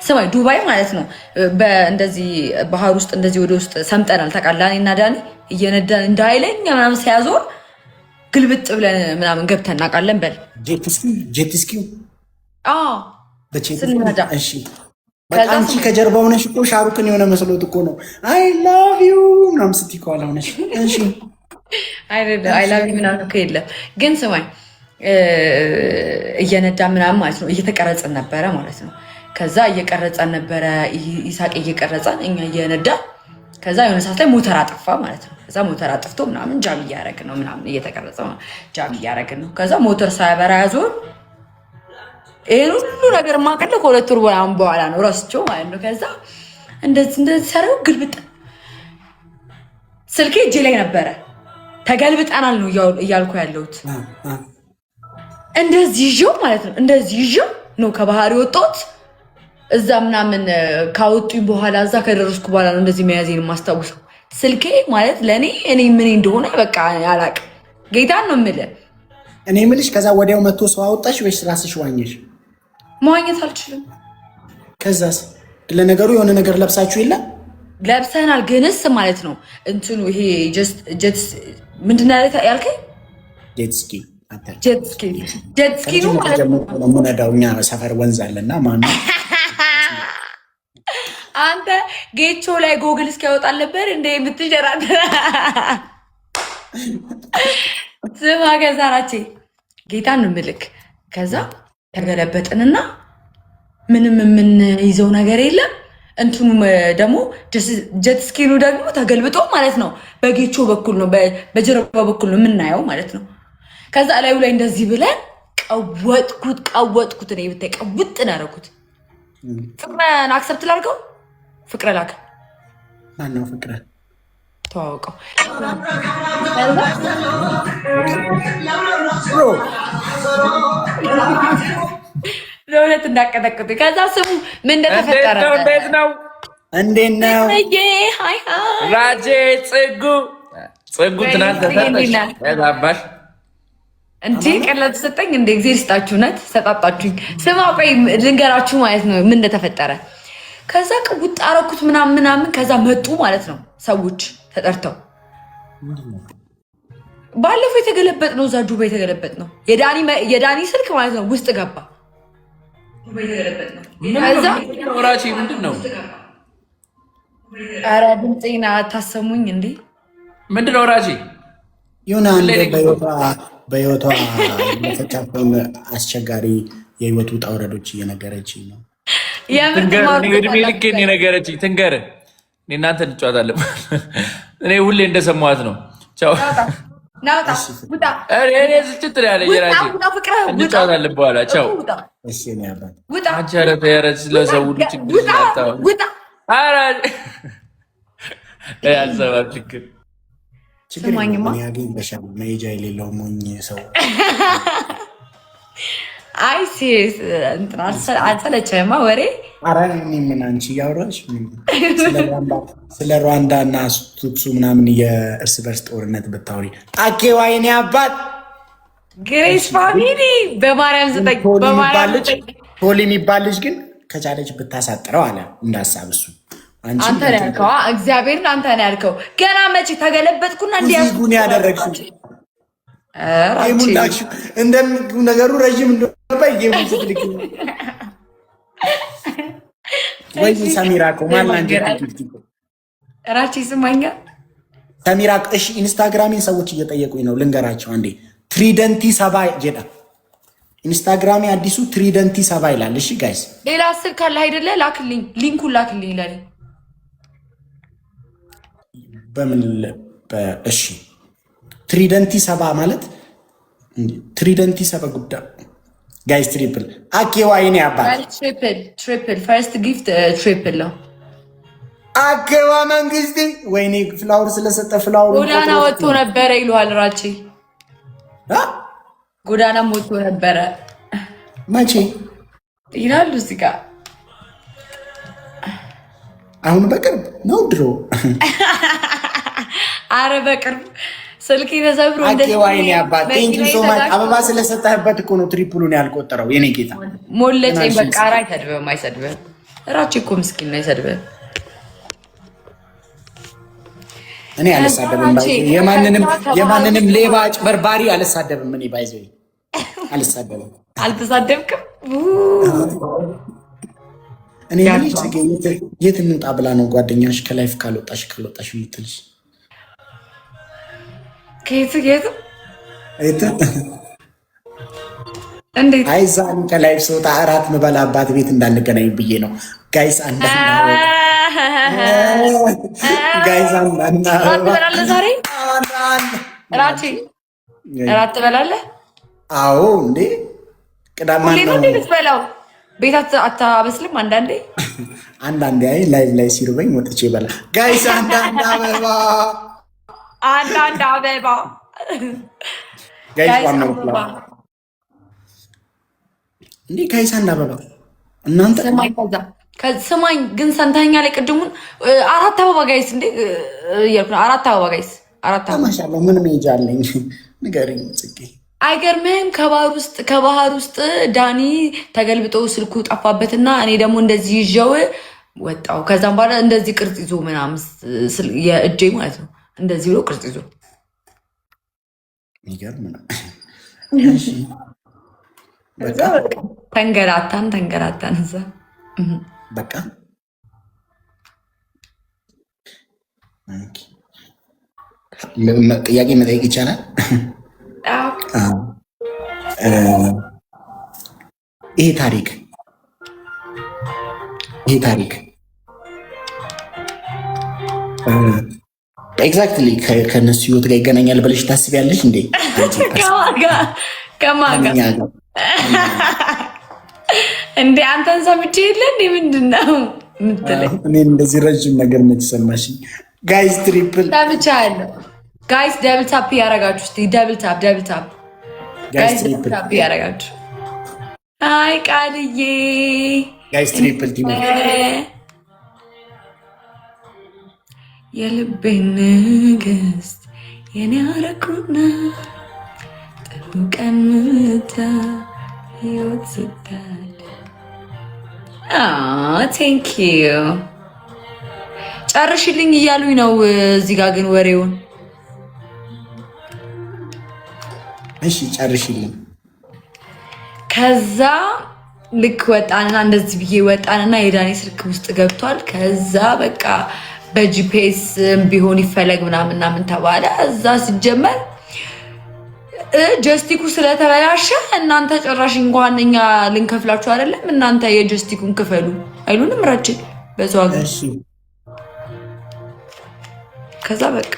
ስማይ ዱባይ ማለት ነው በእንደዚህ ባህር ውስጥ እንደዚህ ወደ ውስጥ ሰምጠናል ታውቃለህ እና ዳኒ እየነዳን እንዳይለኝ ምናምን ሲያዞር ግልብጥ ብለን ምናምን ገብተን እናውቃለን በል ጄትስኪ ስንነዳ እሺ በቃ አንቺ ከጀርባ ሆነሽ እኮ ሻሩክን የሆነ መስሎት እኮ ነው አይ ላቭ ዩ ምናምን ስትይ ከኋላ ሆነሽ እሺ አይ ላቭ ዩ ምናምን እኮ የለም ግን ስማኝ እየነዳ ምናምን ማለት ነው እየተቀረጽን ነበረ ማለት ነው ከዛ እየቀረጸን ነበረ ይሳቅ እየቀረጸን እኛ እየነዳ ከዛ የሆነ ሰዓት ላይ ሞተር አጠፋ ማለት ነው ከዛ ሞተር አጥፍቶ ምናምን ጃም እያደረግን ነው ምናምን እየተቀረጸ ጃም እያደረግን ነው ከዛ ሞተር ሳያበራ ያዞር ይሄን ሁሉ ነገር ማቀለ ከሁለት ወር በኋላ ነው ረስቸው ማለት ነው ከዛ እንደዚህ ሰራው ግልብጥ ስልኬ እጄ ላይ ነበረ ተገልብጠናል ነው እያልኩ ያለሁት እንደዚህ ይዤው ማለት ነው እንደዚህ ይዤው ነው ከባህር የወጣሁት እዛ ምናምን ካወጡኝ በኋላ እዛ ከደረስኩ በኋላ ነው እንደዚህ መያዜን ማስታወሰው ስልኬ ማለት ለኔ እኔ ምን እንደሆነ በቃ አላውቅም ጌታን ነው የምልህ እኔ የምልሽ ከዛ ወዲያው መጥቶ ሰው አወጣሽ ወይስ ራስሽ ዋኘሽ መዋኘት አልችልም ከዛስ ለነገሩ የሆነ ነገር ለብሳችሁ የለ ለብሰናል ግንስ ማለት ነው እንትኑ ይሄ ጀት ምንድን ነው ያልከኝ ጀትስኪ ነው ማለት ነው ሙነዳው እኛ ሰፈር ወንዝ አለና ማን አንተ ጌቾ ላይ ጎግል እስኪያወጣል ነበር እንደ የምትጀራደ ስማ ገዛራቼ ጌታን ነው ምልክ ከዛ ተገለበጥንና ምንም የምንይዘው ነገር የለም እንትኑ ደግሞ ጀትስኪኑ ደግሞ ተገልብጦ ማለት ነው በጌቾ በኩል ነው በጀርባ በኩል ነው የምናየው ማለት ነው ከዛ ላዩ ላይ እንደዚህ ብለን ቀወጥኩት ነው ብታይ ቀውጥ እናደረኩት ፍቅረን አክሰፕት ላድርገው ፍቅረ ላከ ማነው ፍቅረ ተዋውቀው ለሁለት እንዳቀጠቅጡ ከዛ ስሙ ምን እንደተፈጠረ እንዴት ነው ሃይ ራጄ ጽጉ ትናንት ተሰጠሽ እንዴ ቀለል ተሰጠኝ እንደ እግዚአብሔር ይስጣችሁ ነት ሰጣጣችሁኝ ስማ ቆይ ልንገራችሁ ማለት ነው ምን እንደተፈጠረ ከዛ ቅውጥ አረኩት ምናምን ከዛ መጡ ማለት ነው ሰዎች ተጠርተው ባለፈው የተገለበጥ ነው እዛ ዱባይ የተገለበጥ ነው የዳኒ ስልክ ማለት ነው ውስጥ ገባ ዱባይ የተገለበጥ ነው ከዛ ወራቺ ምንድነው ኧረ ድምጼና ታሰሙኝ እንዴ ምንድነው ወራቺ ይሁን አንዴ በህይወቷ የተቻፈውን አስቸጋሪ የህይወት ውጣ ውረዶች እየነገረችኝ ነው እድሜ ልኬን የነገረችኝ ትንገር እናንተ እንጫወታለን እኔ ሁሌ እንደሰማኋት ነው ቻው እኔ ስችት ያለ የራሴ እንጫወታለን በኋላ ቻው አንቺ ኧረ ተረች ስለሰው ሁሉ ችግር ስላጣሁ ኧረ ያልሰባብ ችግር ስማኝማ ያገኝበሻል መሄጃ የሌለው ሞኝ ሰው አይ ሲሪየስ እንትና አልሰለቸህማ ወሬ ኧረ እኔ ምን አንቺ እያወራሽ ስለ ሩዋንዳ እና ቱትሱ ምናምን የእርስ በርስ ጦርነት ብታወሪ አኬ ዋይኔ አባት ግሬስ ፋሚሊ በማርያም ዘጠኝ ፖሊ የሚባል ልጅ ግን ከቻለች ብታሳጥረው አለ እንዳሳብ እሱ አንተ ነው ያልከው እግዚአብሔርን አንተ ነው ያልከው ገና መቼ ተገለበጥኩና እንዲያጉን ያደረግሽ ሙላሽ እንደም ነገሩ ረጅም እንደሆነ በየሙት ልክ ወይ ሰሚራ ኮማን አንጀት ራቺ ስማኛ ሰሚራ እሺ ኢንስታግራሚን ሰዎች እየጠየቁኝ ነው ልንገራቸው አንዴ ትሪደንቲ 7 ጀዳ ኢንስታግራሚ አዲሱ ትሪደንቲ 7 ይላል እሺ ጋይስ ሌላ ስልክ አለ አይደለ ላክልኝ ሊንኩን ላክልኝ ይላል በምን እሺ ትሪደንቲ 7 ማለት ትሪደንቲ 7 ጉዳይ ጋይስ ትሪፕል አኬዋ ይኔ አባት ትሪፕል ፈርስት ጊፍት ትሪፕል ነው አኬዋ መንግስቲ ወይኔ ፍላወር ስለሰጠ ፍላወር ጎዳና ወጥቶ ነበረ ይሏል ራቺ ጎዳና ወጥቶ ነበረ መቼ ይላሉ እዚህ ጋር አሁን በቅርብ ነው ድሮ አረ በቅርብ ስልክ ተሰብሮ እንደዚህ ወይኔ አባት ቴንክ ዩ ሶ ማች አበባ ስለሰጠህበት እኮ ነው ትሪፕሉን ያልቆጠረው የኔ ጌታ ሞለጨኝ በቃ አይሰድብም ራቼ እኮ ምስኪን ነው አይሰድብህም። እኔ አልሳደብም። የማንንም ሌባ አጭበርባሪ አልሳደብም። እኔ ባይዘው አልሳደብም። አልተሳደብክም? እኔ የት እንውጣ ብላ ነው ጓደኛሽ ከላይፍ ካልወጣሽ የምትልሽ? ከየት እንዴት? አይ ዛሬ ከላይፍ ስወጣ እራት ምበላባት ቤት እንዳንገናኝ ብዬ ነው ጋይስ። ጋይስ ትበላለህ ዛሬ? እራት ትበላለህ? አዎ እንዴ ቅዳማ ነው የምትበላው? ቤት አታበስልም? አንዳንዴ አይ ላይቭ ላይ ሲርበኝ ወጥቼ በላ ጋይስ። አንዳንድ አበባ ጋይስ ዋናው እንዴ ጋይስ አንድ አበባ እናንተ ስማኝ ግን ሰንተኛ ላይ ቅድሙን 4 አበባ ጋይስ እንዴ እያልኩ ነው። 4 አበባ ጋይስ 4 አበባ ማሻአላ። ምን ሜጃ አለኝ ንገሪኝ ጽጌ። አይገርምህም? ከባህር ውስጥ ዳኒ ተገልብጦ ስልኩ ጠፋበትና እኔ ደግሞ እንደዚህ ይዤው ወጣው። ከዛም በኋላ እንደዚህ ቅርጽ ይዞ ምናምን የእጄ ማለት ነው እንደዚህ ብሎ ቅርጽ ይዞ ይገርም ነው። ተንገራታን እዛ በቃ ጥያቄ መጠየቅ ይቻላል? ይሄ ታሪክ ኤግዛክትሊ ከነሱ ህይወት ጋር ይገናኛል ብለሽ ታስቢያለሽ እንዴ? ከማን ጋር እንዴ? አንተን ሰምቼ የለ እንዴ? ምንድን ነው የምትለኝ? እኔ እንደዚህ ረዥም ነገር ነው የተሰማሽኝ። ጋይስ ትሪፕል ሰምቻለሁ። ጋይስ ደብል ታፕ ያረጋችሁ እስቲ ደብል ታፕ ጋይስ ደብል ታፕ ያረጋችሁ። አይ ቃልዬ ጋይስ ትሪፕል ቲም የልቤን ንግስት የኔ አረኩና ጥሩ ቀን ምታ ህይወት ስታል ቴንክ ዩ ጨርሽልኝ እያሉኝ ነው እዚህ ጋር ግን ወሬውን እሺ ጨርሽልኝ። ከዛ ልክ ወጣንና እንደዚህ ብዬ ወጣንና የዳኒ ስልክ ውስጥ ገብቷል። ከዛ በቃ በጂፒኤስ ቢሆን ይፈለግ ምናምን ተባለ። እዛ ሲጀመር ጀስቲኩ ስለተበላሸ እናንተ ጭራሽ እንኳን እኛ ልንከፍላችሁ አይደለም እናንተ የጀስቲኩን ክፈሉ አይሉንም ራችን በዛው ሀገር። ከዛ በቃ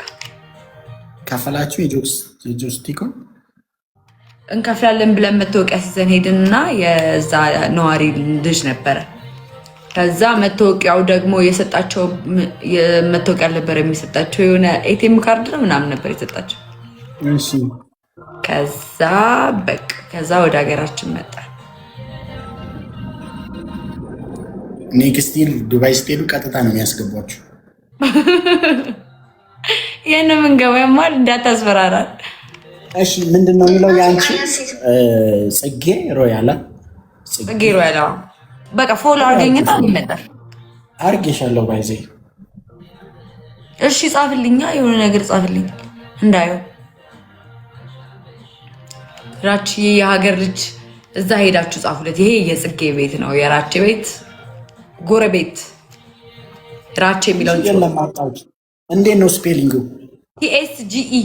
ከፈላችሁ የጀስቲኩን እንከፍላለን ብለን መታወቂያ ሲዘን ሄድንና የዛ ነዋሪ ልጅ ነበረ። ከዛ መታወቂያው ደግሞ የሰጣቸው መታወቂያ ነበር የሚሰጣቸው የሆነ ኤቲኤም ካርድ ነው ምናምን ነበር የሰጣቸው። እሺ ከዛ በቃ ከዛ ወደ ሀገራችን መጣ። ኔክስት ይር ዱባይ ስትሄዱ ቀጥታ ነው የሚያስገቧችሁ። ይሄን ምንገባያማል እንዳታስፈራራል። እሺ ምንድነው የሚለው ያንቺ ጽጌ ሮያላ በቃ ፎሎ አድርገኝና ይመጣል። አድርጌሻለሁ ባይዜ። እሺ ጻፍልኛ የሆነ ነገር ጻፍልኝ እንዳየው። ራቺ የሀገር ልጅ እዛ ሄዳችሁ ጻፉለት። ይሄ የጽጌ ቤት ነው፣ የራቼ ቤት ጎረቤት። ራቼ የሚለውን እንዴት ነው ስፔሊንጉ? TSGE